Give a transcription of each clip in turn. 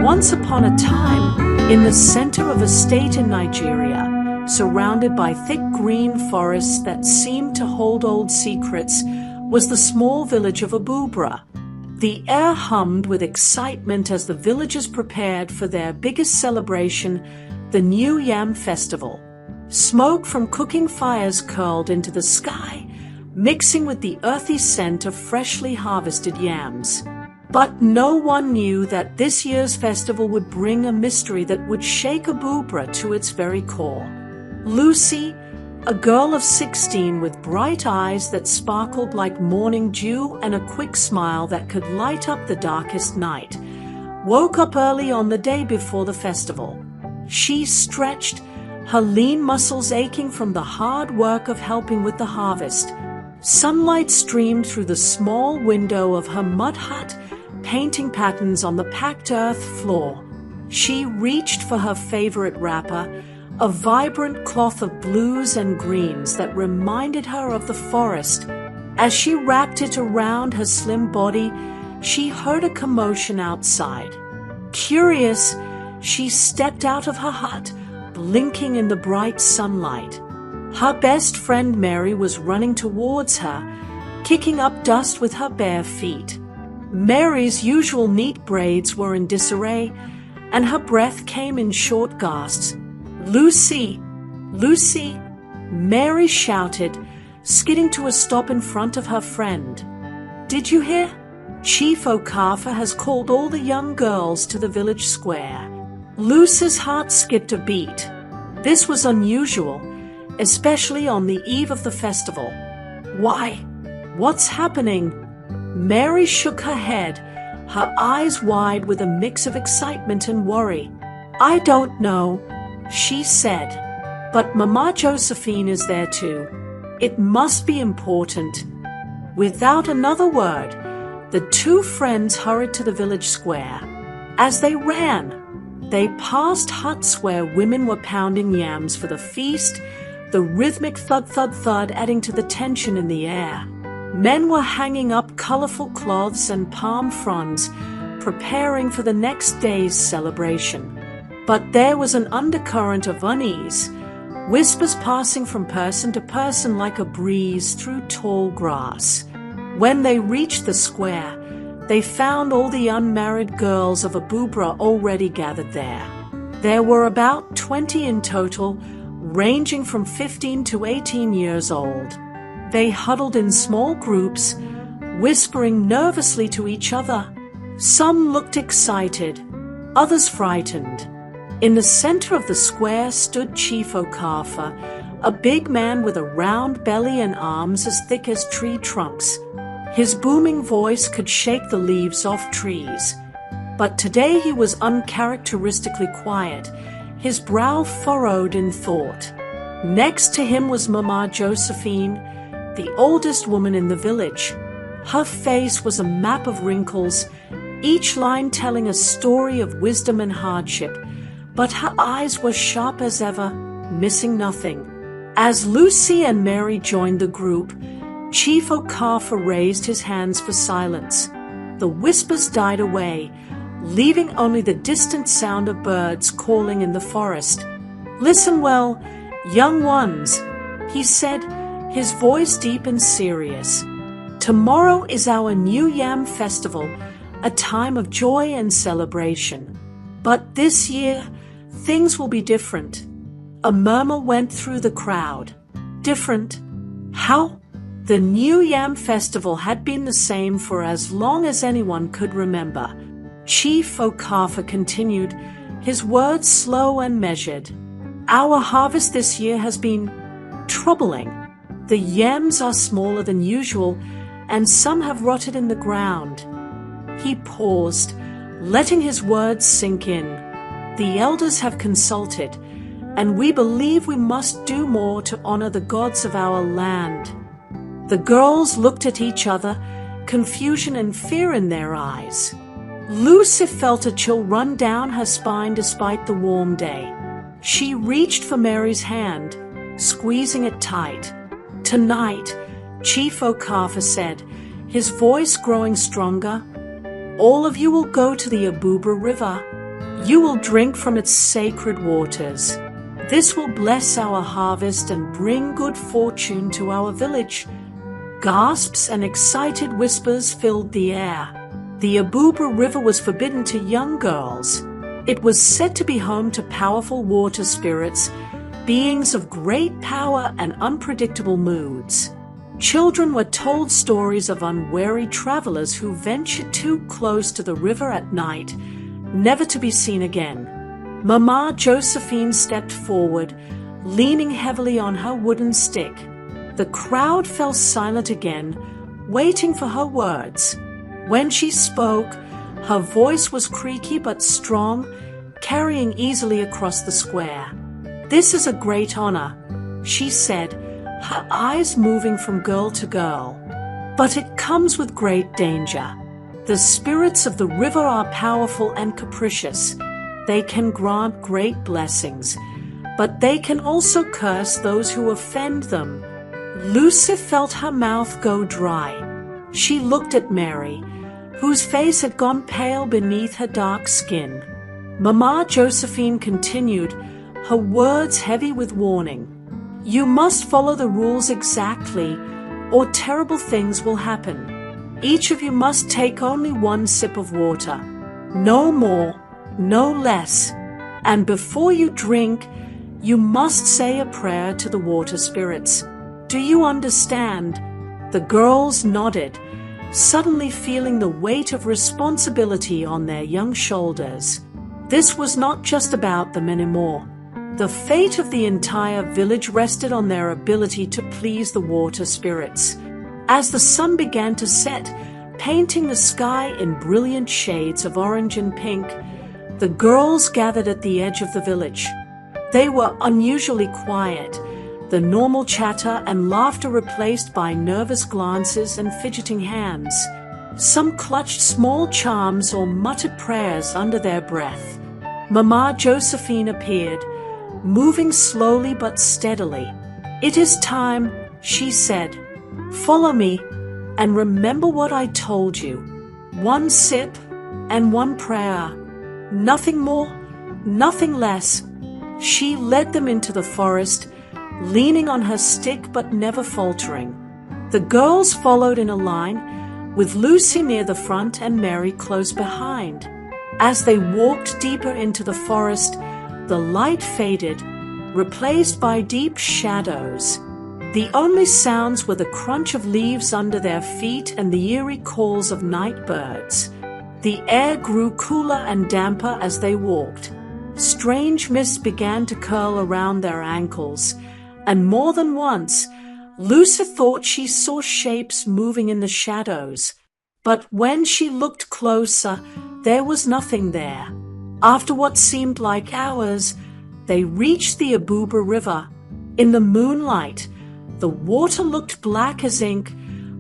Once upon a time, in the center of a state in Nigeria, surrounded by thick green forests that seemed to hold old secrets, was the small village of Obubra. The air hummed with excitement as the villagers prepared for their biggest celebration, the New Yam Festival. Smoke from cooking fires curled into the sky, mixing with the earthy scent of freshly harvested yams. But no one knew that this year's festival would bring a mystery that would shake Obubra to its very core. Lucy, a girl of 16 with bright eyes that sparkled like morning dew and a quick smile that could light up the darkest night, woke up early on the day before the festival. She stretched, her lean muscles aching from the hard work of helping with the harvest. Sunlight streamed through the small window of her mud hut, painting patterns on the packed earth floor. She reached for her favorite wrapper, a vibrant cloth of blues and greens that reminded her of the forest. As she wrapped it around her slim body, she heard a commotion outside. Curious, she stepped out of her hut, blinking in the bright sunlight. Her best friend Mary was running towards her, kicking up dust with her bare feet. Mary's usual neat braids were in disarray, and her breath came in short gasps. "Lucy! Lucy!" Mary shouted, skidding to a stop in front of her friend. "Did you hear? Chief Okafor has called all the young girls to the village square." Lucy's heart skipped a beat. This was unusual, especially on the eve of the festival. "Why? What's happening?" Mary shook her head, her eyes wide with a mix of excitement and worry. "I don't know," she said, "but Mama Josephine is there too. It must be important." Without another word, the two friends hurried to the village square. As they ran, they passed huts where women were pounding yams for the feast, the rhythmic thud-thud-thud adding to the tension in the air. Men were hanging up colorful cloths and palm fronds, preparing for the next day's celebration. But there was an undercurrent of unease, whispers passing from person to person like a breeze through tall grass. When they reached the square, they found all the unmarried girls of Obubra already gathered there. There were about 20 in total, ranging from 15 to 18 years old. They huddled in small groups, whispering nervously to each other. Some looked excited, others frightened. In the center of the square stood Chief Okafor, a big man with a round belly and arms as thick as tree trunks. His booming voice could shake the leaves off trees. But today he was uncharacteristically quiet, his brow furrowed in thought. Next to him was Mama Josephine, the oldest woman in the village. Her face was a map of wrinkles, each line telling a story of wisdom and hardship, but her eyes were sharp as ever, missing nothing. As Lucy and Mary joined the group, Chief Okafor raised his hands for silence. The whispers died away, leaving only the distant sound of birds calling in the forest. "Listen well, young ones," he said, his voice deep and serious. "Tomorrow is our New Yam Festival, a time of joy and celebration. But this year, things will be different." A murmur went through the crowd. Different? How? The New Yam Festival had been the same for as long as anyone could remember. Chief Okafor continued, his words slow and measured. "Our harvest this year has been troubling. The yams are smaller than usual, and some have rotted in the ground." He paused, letting his words sink in. "The elders have consulted, and we believe we must do more to honor the gods of our land." The girls looked at each other, confusion and fear in their eyes. Lucy felt a chill run down her spine despite the warm day. She reached for Mary's hand, squeezing it tight. "Tonight," Chief Okafor said, his voice growing stronger, "all of you will go to the Obubra River. You will drink from its sacred waters. This will bless our harvest and bring good fortune to our village." Gasps and excited whispers filled the air. The Obubra River was forbidden to young girls. It was said to be home to powerful water spirits, beings of great power and unpredictable moods. Children were told stories of unwary travelers who ventured too close to the river at night, never to be seen again. Mama Josephine stepped forward, leaning heavily on her wooden stick. The crowd fell silent again, waiting for her words. When she spoke, her voice was creaky but strong, carrying easily across the square. "This is a great honor," she said, her eyes moving from girl to girl. "But it comes with great danger. The spirits of the river are powerful and capricious. They can grant great blessings, but they can also curse those who offend them." Lucy felt her mouth go dry. She looked at Mary, whose face had gone pale beneath her dark skin. Mama Josephine continued, her words heavy with warning. "You must follow the rules exactly, or terrible things will happen. Each of you must take only one sip of water. No more, no less. And before you drink, you must say a prayer to the water spirits. Do you understand?" The girls nodded, suddenly feeling the weight of responsibility on their young shoulders. This was not just about them anymore. The fate of the entire village rested on their ability to please the water spirits. As the sun began to set, painting the sky in brilliant shades of orange and pink, the girls gathered at the edge of the village. They were unusually quiet, the normal chatter and laughter replaced by nervous glances and fidgeting hands. Some clutched small charms or muttered prayers under their breath. Mama Josephine appeared, moving slowly but steadily. "It is time," she said. "Follow me, and remember what I told you. One sip and one prayer. Nothing more, nothing less." She led them into the forest, leaning on her stick but never faltering. The girls followed in a line, with Lucy near the front and Mary close behind. As they walked deeper into the forest, the light faded, replaced by deep shadows. The only sounds were the crunch of leaves under their feet and the eerie calls of night birds. The air grew cooler and damper as they walked. Strange mists began to curl around their ankles, and more than once, Lucy thought she saw shapes moving in the shadows. But when she looked closer, there was nothing there. After what seemed like hours, they reached the Obubra River. In the moonlight, the water looked black as ink,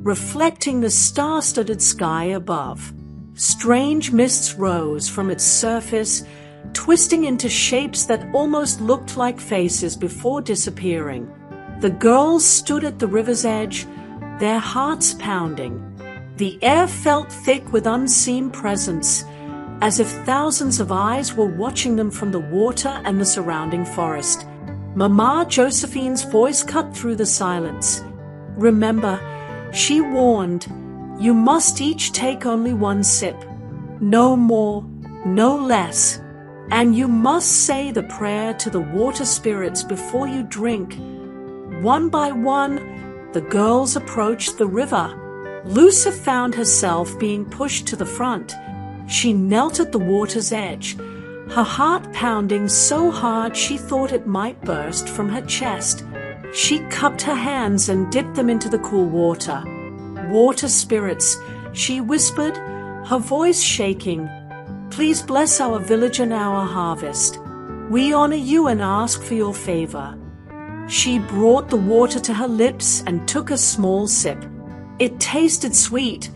reflecting the star-studded sky above. Strange mists rose from its surface, twisting into shapes that almost looked like faces before disappearing. The girls stood at the river's edge, their hearts pounding. The air felt thick with unseen presence, as if thousands of eyes were watching them from the water and the surrounding forest. Mama Josephine's voice cut through the silence. "Remember," she warned, "you must each take only one sip. No more, no less. And you must say the prayer to the water spirits before you drink." One by one, the girls approached the river. Lucy found herself being pushed to the front. She knelt at the water's edge, her heart pounding so hard she thought it might burst from her chest. She cupped her hands and dipped them into the cool water. "Water spirits," she whispered, her voice shaking, "please bless our village and our harvest. We honor you and ask for your favor." She brought the water to her lips and took a small sip. It tasted sweet,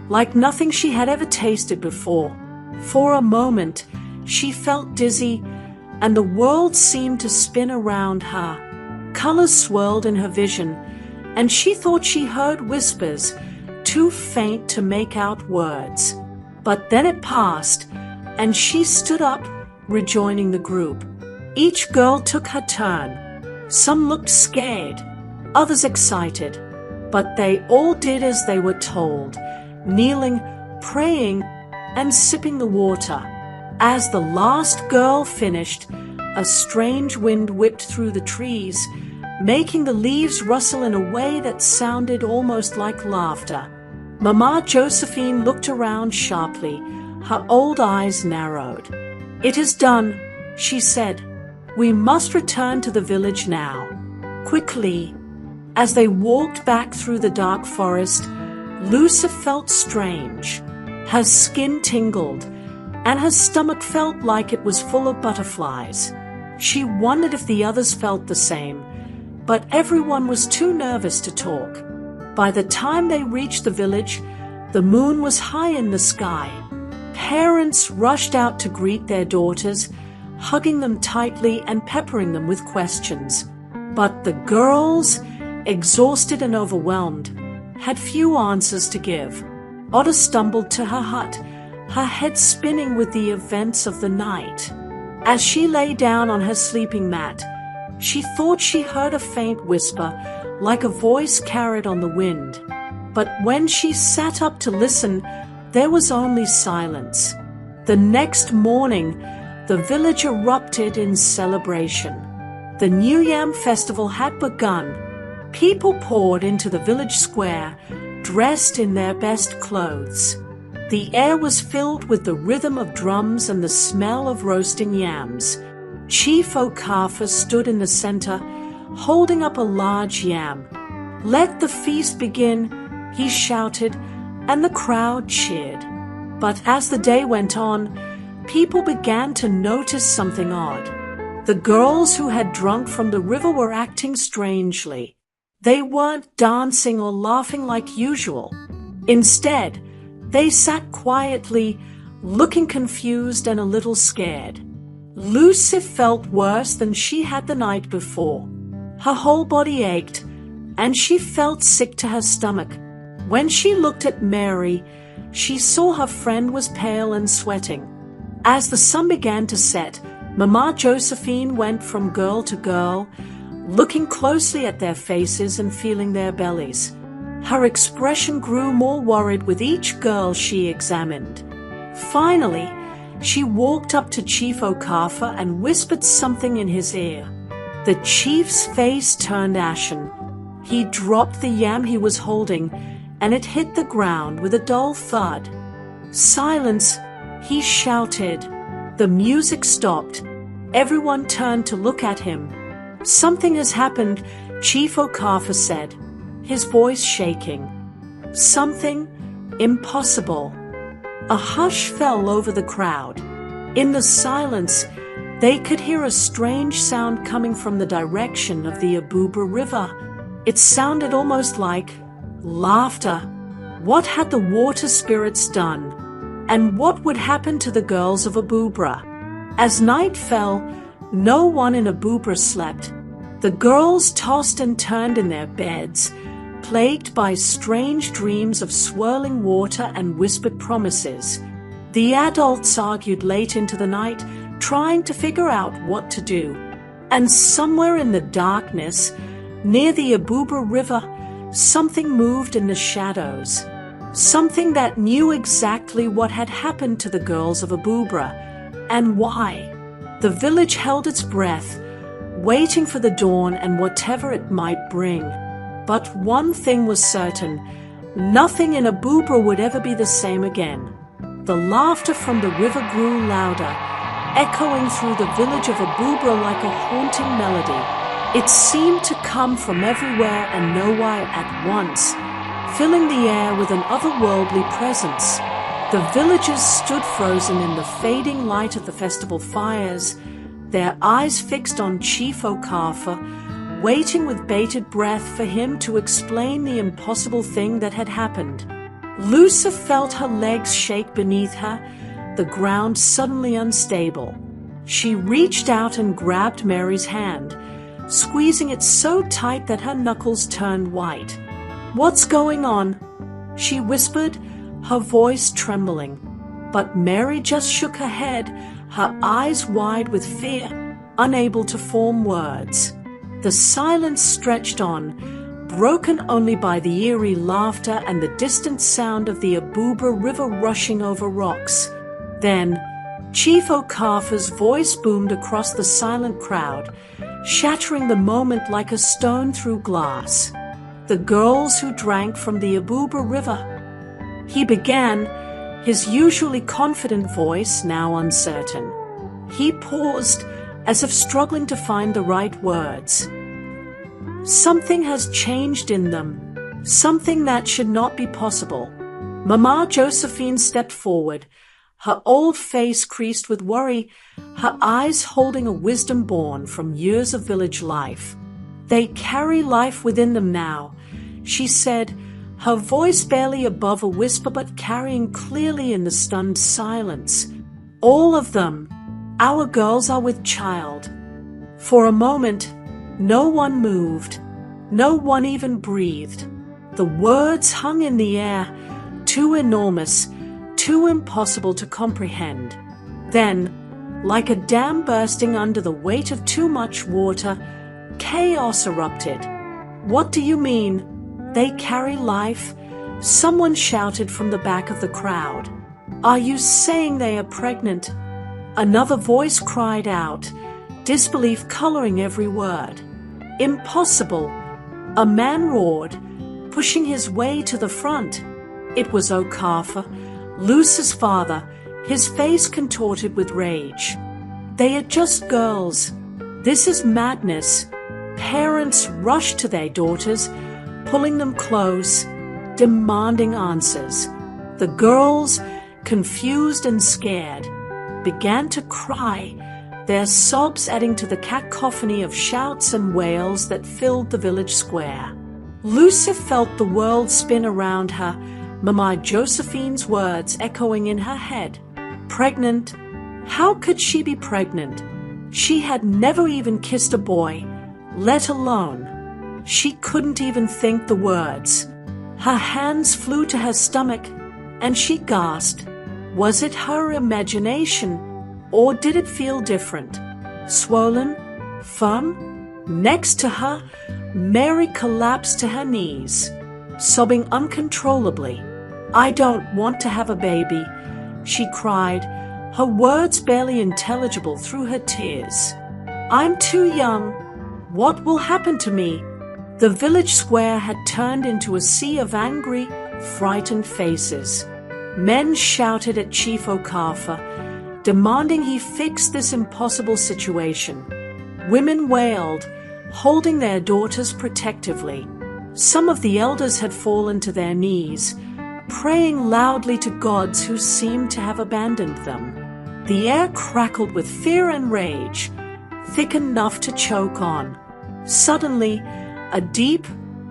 like nothing she had ever tasted before. For a moment, she felt dizzy, and the world seemed to spin around her. Colors swirled in her vision, and she thought she heard whispers, too faint to make out words. But then it passed, and she stood up, rejoining the group. Each girl took her turn. Some looked scared, others excited, but they all did as they were told, kneeling, praying, and sipping the water. As the last girl finished, a strange wind whipped through the trees, making the leaves rustle in a way that sounded almost like laughter. Mama Josephine looked around sharply, her old eyes narrowed. "It is done," she said. "We must return to the village now." Quickly, as they walked back through the dark forest, Lucy felt strange. Her skin tingled, and her stomach felt like it was full of butterflies. She wondered if the others felt the same, but everyone was too nervous to talk. By the time they reached the village, the moon was high in the sky. Parents rushed out to greet their daughters, hugging them tightly and peppering them with questions. But the girls, exhausted and overwhelmed, had few answers to give. Otter stumbled to her hut, her head spinning with the events of the night. As she lay down on her sleeping mat, she thought she heard a faint whisper, like a voice carried on the wind. But when she sat up to listen, there was only silence. The next morning, the village erupted in celebration. The New Yam Festival had begun. People poured into the village square, dressed in their best clothes. The air was filled with the rhythm of drums and the smell of roasting yams. Chief Okafor stood in the center, holding up a large yam. "Let the feast begin," he shouted, and the crowd cheered. But as the day went on, people began to notice something odd. The girls who had drunk from the river were acting strangely. They weren't dancing or laughing like usual. Instead, they sat quietly, looking confused and a little scared. Lucy felt worse than she had the night before. Her whole body ached, and she felt sick to her stomach. When she looked at Mary, she saw her friend was pale and sweating. As the sun began to set, Mama Josephine went from girl to girl, looking closely at their faces and feeling their bellies. Her expression grew more worried with each girl she examined. Finally, she walked up to Chief Okafor and whispered something in his ear. The chief's face turned ashen. He dropped the yam he was holding, and it hit the ground with a dull thud. "Silence!" he shouted. The music stopped. Everyone turned to look at him. "Something has happened," Chief Okafor said, his voice shaking. "Something impossible." A hush fell over the crowd. In the silence, they could hear a strange sound coming from the direction of the Obubra River. It sounded almost like laughter. What had the water spirits done? And what would happen to the girls of Obubra? As night fell, no one in Obubra slept. The girls tossed and turned in their beds, plagued by strange dreams of swirling water and whispered promises. The adults argued late into the night, trying to figure out what to do. And somewhere in the darkness, near the Obubra River, something moved in the shadows. Something that knew exactly what had happened to the girls of Obubra, and why. The village held its breath, waiting for the dawn and whatever it might bring. But one thing was certain, nothing in Obubra would ever be the same again. The laughter from the river grew louder, echoing through the village of Obubra like a haunting melody. It seemed to come from everywhere and nowhere at once, filling the air with an otherworldly presence. The villagers stood frozen in the fading light of the festival fires, their eyes fixed on Chief Okafor, waiting with bated breath for him to explain the impossible thing that had happened. Lucy felt her legs shake beneath her, the ground suddenly unstable. She reached out and grabbed Mary's hand, squeezing it so tight that her knuckles turned white. "What's going on?" she whispered, her voice trembling. But Mary just shook her head, her eyes wide with fear, unable to form words. The silence stretched on, broken only by the eerie laughter and the distant sound of the Obubra River rushing over rocks. Then, Chief Okafa's voice boomed across the silent crowd, shattering the moment like a stone through glass. "The girls who drank from the Obubra River," he began, his usually confident voice now uncertain. He paused, as if struggling to find the right words. "Something has changed in them, something that should not be possible." Mama Josephine stepped forward, her old face creased with worry, her eyes holding a wisdom born from years of village life. "They carry life within them now," she said, her voice barely above a whisper but carrying clearly in the stunned silence. "All of them. Our girls are with child." For a moment, no one moved. No one even breathed. The words hung in the air, too enormous, too impossible to comprehend. Then, like a dam bursting under the weight of too much water, chaos erupted. "What do you mean? They carry life?" someone shouted from the back of the crowd. "Are you saying they are pregnant?" Another voice cried out, disbelief coloring every word. "Impossible!" a man roared, pushing his way to the front. It was Okafa, Luce's father, his face contorted with rage. "They are just girls. This is madness." Parents rushed to their daughters, pulling them close, demanding answers. The girls, confused and scared, began to cry, their sobs adding to the cacophony of shouts and wails that filled the village square. Luce felt the world spin around her, Mama Josephine's words echoing in her head. Pregnant? How could she be pregnant? She had never even kissed a boy, let alone. She couldn't even think the words. Her hands flew to her stomach, and she gasped. Was it her imagination, or did it feel different? Swollen? Firm? Next to her, Mary collapsed to her knees, sobbing uncontrollably. "I don't want to have a baby," she cried, her words barely intelligible through her tears. "I'm too young. What will happen to me?" The village square had turned into a sea of angry, frightened faces. Men shouted at Chief Okafa, demanding he fix this impossible situation. Women wailed, holding their daughters protectively. Some of the elders had fallen to their knees, praying loudly to gods who seemed to have abandoned them. The air crackled with fear and rage, thick enough to choke on. Suddenly, a deep,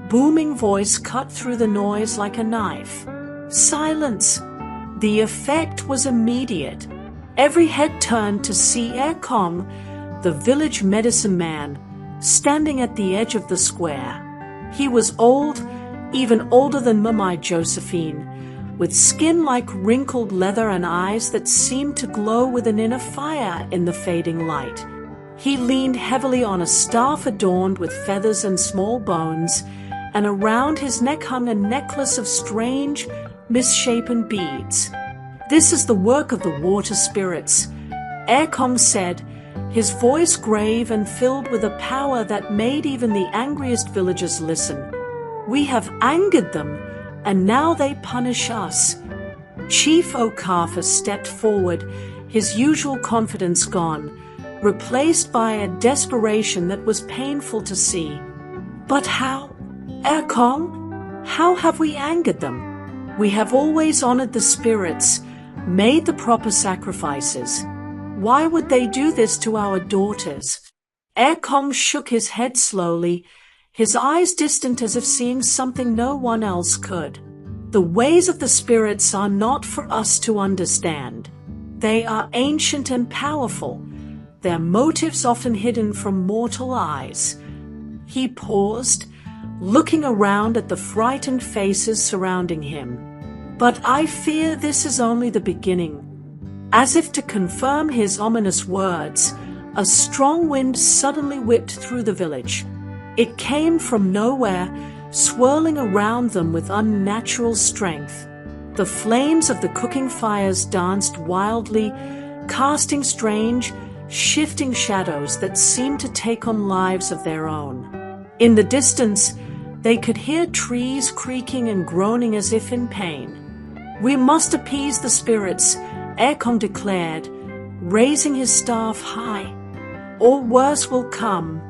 booming voice cut through the noise like a knife. "Silence!" The effect was immediate. Every head turned to see Ercom, the village medicine man, standing at the edge of the square. He was old, even older than Mama Josephine, with skin like wrinkled leather and eyes that seemed to glow with an inner fire in the fading light. He leaned heavily on a staff adorned with feathers and small bones, and around his neck hung a necklace of strange, misshapen beads. "This is the work of the water spirits," Ercom said, his voice grave and filled with a power that made even the angriest villagers listen. "We have angered them, and now they punish us." Chief Okafa stepped forward, his usual confidence gone, replaced by a desperation that was painful to see. "But how? Ercom, how have we angered them? We have always honored the spirits, made the proper sacrifices. Why would they do this to our daughters?" Ercom shook his head slowly, his eyes distant as if seeing something no one else could. "The ways of the spirits are not for us to understand. They are ancient and powerful, their motives often hidden from mortal eyes." He paused, looking around at the frightened faces surrounding him. "But I fear this is only the beginning. As if to confirm his ominous words, a strong wind suddenly whipped through the village. It came from nowhere, swirling around them with unnatural strength. The flames of the cooking fires danced wildly, casting strange, shifting shadows that seemed to take on lives of their own. In the distance, they could hear trees creaking and groaning as if in pain. "We must appease the spirits," Ekon declared, raising his staff high, "or worse will come."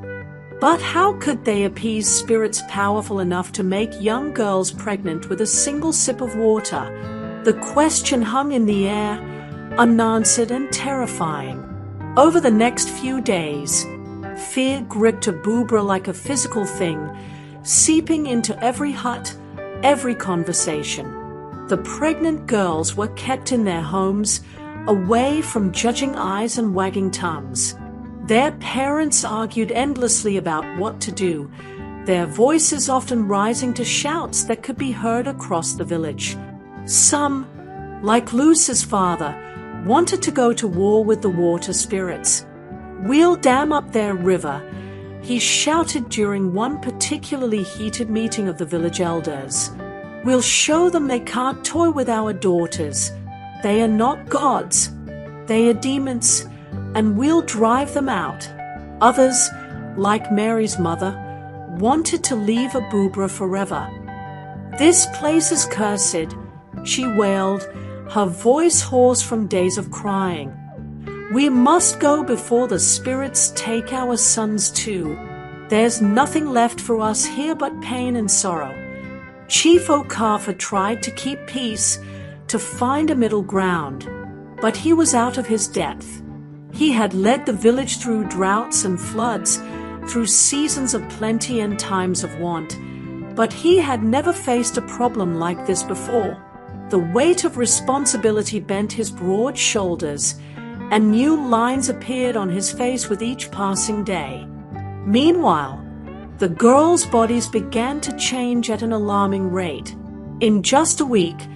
But how could they appease spirits powerful enough to make young girls pregnant with a single sip of water? The question hung in the air, unanswered and terrifying. Over the next few days, fear gripped Obubra like a physical thing, seeping into every hut, every conversation. The pregnant girls were kept in their homes, away from judging eyes and wagging tongues. Their parents argued endlessly about what to do, their voices often rising to shouts that could be heard across the village. Some, like Luce's father, wanted to go to war with the water spirits. "We'll dam up their river," he shouted during one particularly heated meeting of the village elders. "We'll show them they can't toy with our daughters. They are not gods. They are demons, and we'll drive them out." Others, like Mary's mother, wanted to leave Obubra forever. "This place is cursed," she wailed, her voice hoarse from days of crying. "We must go before the spirits take our sons too. There's nothing left for us here but pain and sorrow." Chief Okafa tried to keep peace, to find a middle ground, but he was out of his depth. He had led the village through droughts and floods, through seasons of plenty and times of want, but he had never faced a problem like this before. The weight of responsibility bent his broad shoulders, and new lines appeared on his face with each passing day. Meanwhile, the girls' bodies began to change at an alarming rate. In just a week,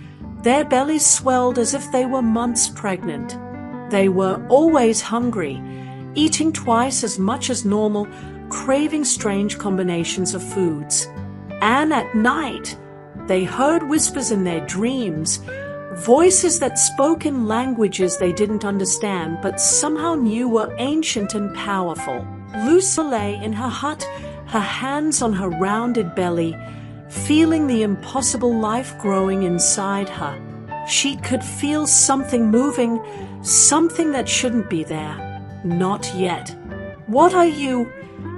their bellies swelled as if they were months pregnant. They were always hungry, eating twice as much as normal, craving strange combinations of foods. And at night, they heard whispers in their dreams, voices that spoke in languages they didn't understand but somehow knew were ancient and powerful. Luce lay in her hut, her hands on her rounded belly, feeling the impossible life growing inside her. She could feel something moving, something that shouldn't be there. Not yet. "What are you?"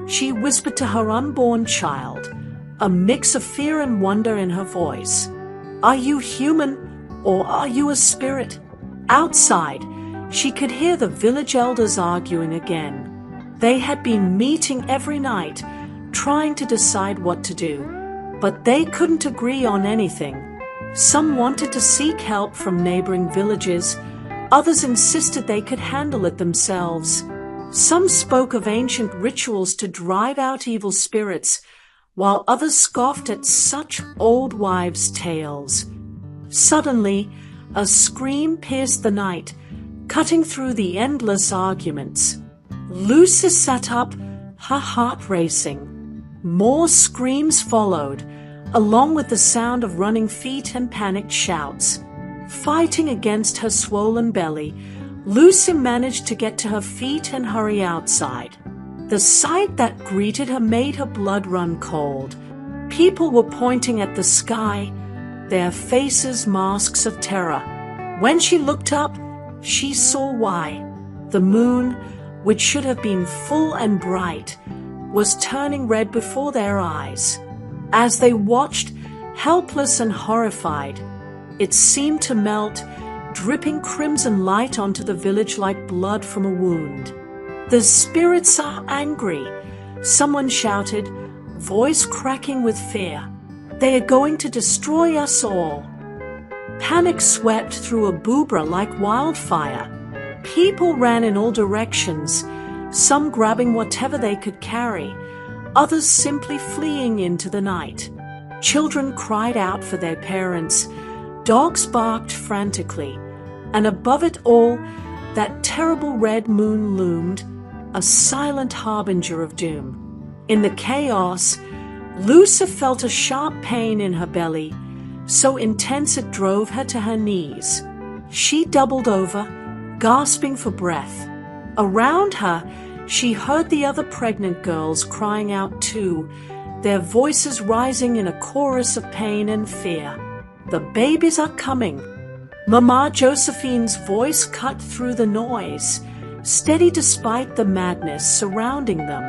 she whispered to her unborn child, a mix of fear and wonder in her voice. "Are you human, or are you a spirit?" Outside, she could hear the village elders arguing again. They had been meeting every night, trying to decide what to do, but they couldn't agree on anything. Some wanted to seek help from neighboring villages, others insisted they could handle it themselves. Some spoke of ancient rituals to drive out evil spirits, while others scoffed at such old wives' tales. Suddenly, a scream pierced the night, cutting through the endless arguments. Lucy sat up, her heart racing. More screams followed, along with the sound of running feet and panicked shouts. Fighting against her swollen belly, Lucy managed to get to her feet and hurry outside. The sight that greeted her made her blood run cold. People were pointing at the sky, their faces masks of terror. When she looked up, she saw why. The moon, which should have been full and bright, was turning red before their eyes. As they watched, helpless and horrified, it seemed to melt, dripping crimson light onto the village like blood from a wound. "The spirits are angry," someone shouted, voice cracking with fear. "They are going to destroy us all." Panic swept through Obubra like wildfire. People ran in all directions, some grabbing whatever they could carry, others simply fleeing into the night. Children cried out for their parents, dogs barked frantically, and above it all, that terrible red moon loomed, a silent harbinger of doom. In the chaos, Lucy felt a sharp pain in her belly, so intense it drove her to her knees. She doubled over, gasping for breath. Around her, she heard the other pregnant girls crying out too, their voices rising in a chorus of pain and fear. "The babies are coming." Mama Josephine's voice cut through the noise, steady despite the madness surrounding them.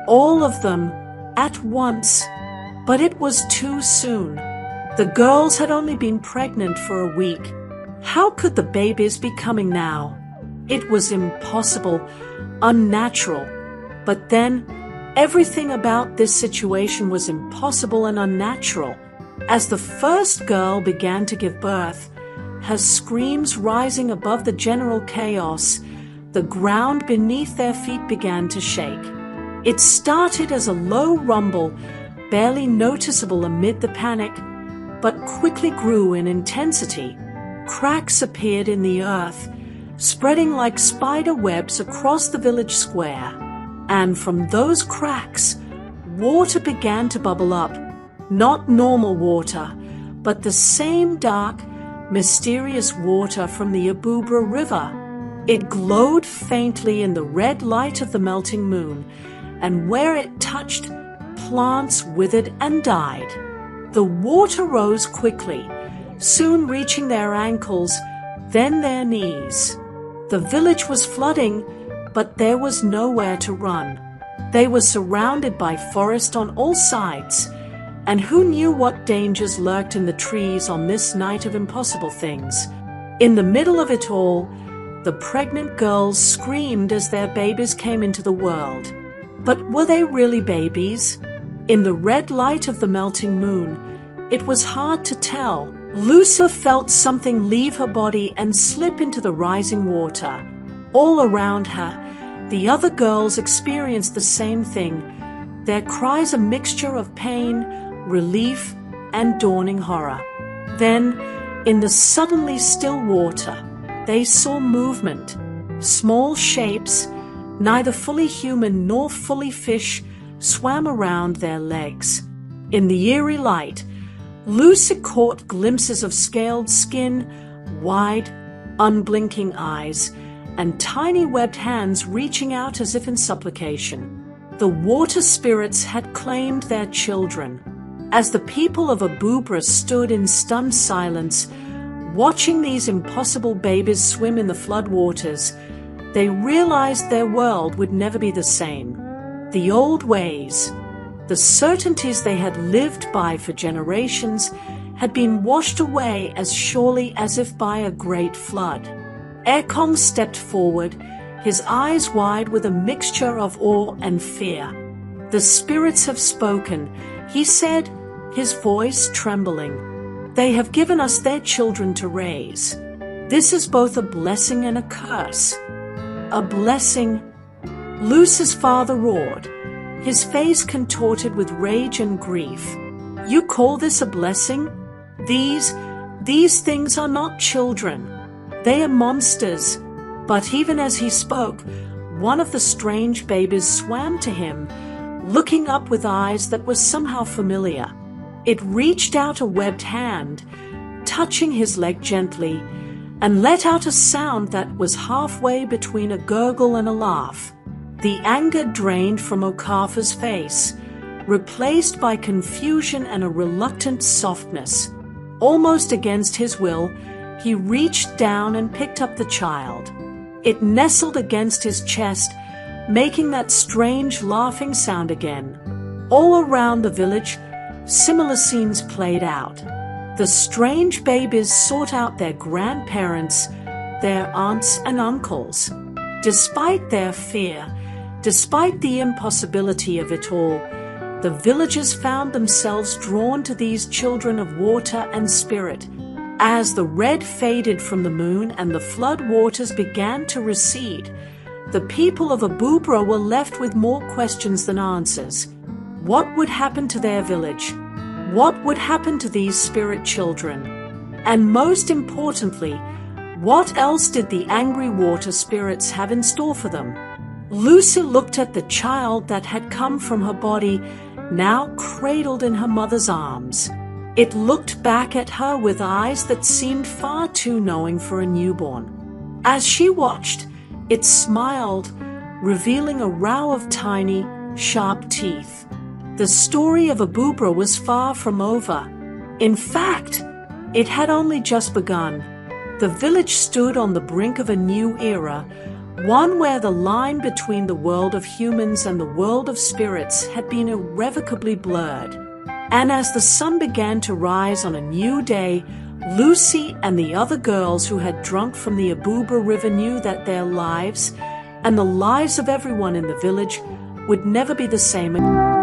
All of them, at once, but it was too soon. The girls had only been pregnant for a week. How could the babies be coming now? It was impossible, unnatural. But then, everything about this situation was impossible and unnatural. As the first girl began to give birth, her screams rising above the general chaos, the ground beneath their feet began to shake. It started as a low rumble, barely noticeable amid the panic, but quickly grew in intensity. Cracks appeared in the earth, spreading like spider webs across the village square. And from those cracks, water began to bubble up. Not normal water, but the same dark, mysterious water from the Obubra River. It glowed faintly in the red light of the melting moon, and where it touched, plants withered and died. The water rose quickly, soon reaching their ankles, then their knees. The village was flooding, but there was nowhere to run. They were surrounded by forest on all sides, and who knew what dangers lurked in the trees on this night of impossible things? In the middle of it all, the pregnant girls screamed as their babies came into the world. But were they really babies? In the red light of the melting moon, it was hard to tell. Lucy felt something leave her body and slip into the rising water. All around her, the other girls experienced the same thing, their cries a mixture of pain, relief, and dawning horror. Then, in the suddenly still water, they saw movement. Small shapes, neither fully human nor fully fish, swam around their legs. In the eerie light, Lucy caught glimpses of scaled skin, wide, unblinking eyes, and tiny webbed hands reaching out as if in supplication. The water spirits had claimed their children. As the people of Obubra stood in stunned silence, watching these impossible babies swim in the flood waters, they realized their world would never be the same. The old ways, the certainties they had lived by for generations, had been washed away as surely as if by a great flood. Ekong stepped forward, his eyes wide with a mixture of awe and fear. "The spirits have spoken," he said, his voice trembling. "They have given us their children to raise. This is both a blessing and a curse." "A blessing?" Lucy's father roared, his face contorted with rage and grief. "You call this a blessing? These things are not children. They are monsters." But even as he spoke, one of the strange babies swam to him, looking up with eyes that were somehow familiar. It reached out a webbed hand, touching his leg gently, and let out a sound that was halfway between a gurgle and a laugh. The anger drained from Okafa's face, replaced by confusion and a reluctant softness. Almost against his will, he reached down and picked up the child. It nestled against his chest, making that strange laughing sound again. All around the village, similar scenes played out. The strange babies sought out their grandparents, their aunts and uncles. Despite their fear, despite the impossibility of it all, the villagers found themselves drawn to these children of water and spirit. As the red faded from the moon and the flood waters began to recede, the people of Obubra were left with more questions than answers. What would happen to their village? What would happen to these spirit children? And most importantly, What else did the angry water spirits have in store for them? Lucy looked at the child that had come from her body, now cradled in her mother's arms. It looked back at her with eyes that seemed far too knowing for a newborn. As she watched, it smiled, revealing a row of tiny, sharp teeth. The story of Obubra was far from over. In fact, it had only just begun. The village stood on the brink of a new era, one where the line between the world of humans and the world of spirits had been irrevocably blurred. And as the sun began to rise on a new day, Lucy and the other girls who had drunk from the Obubra River knew that their lives, and the lives of everyone in the village, would never be the same again.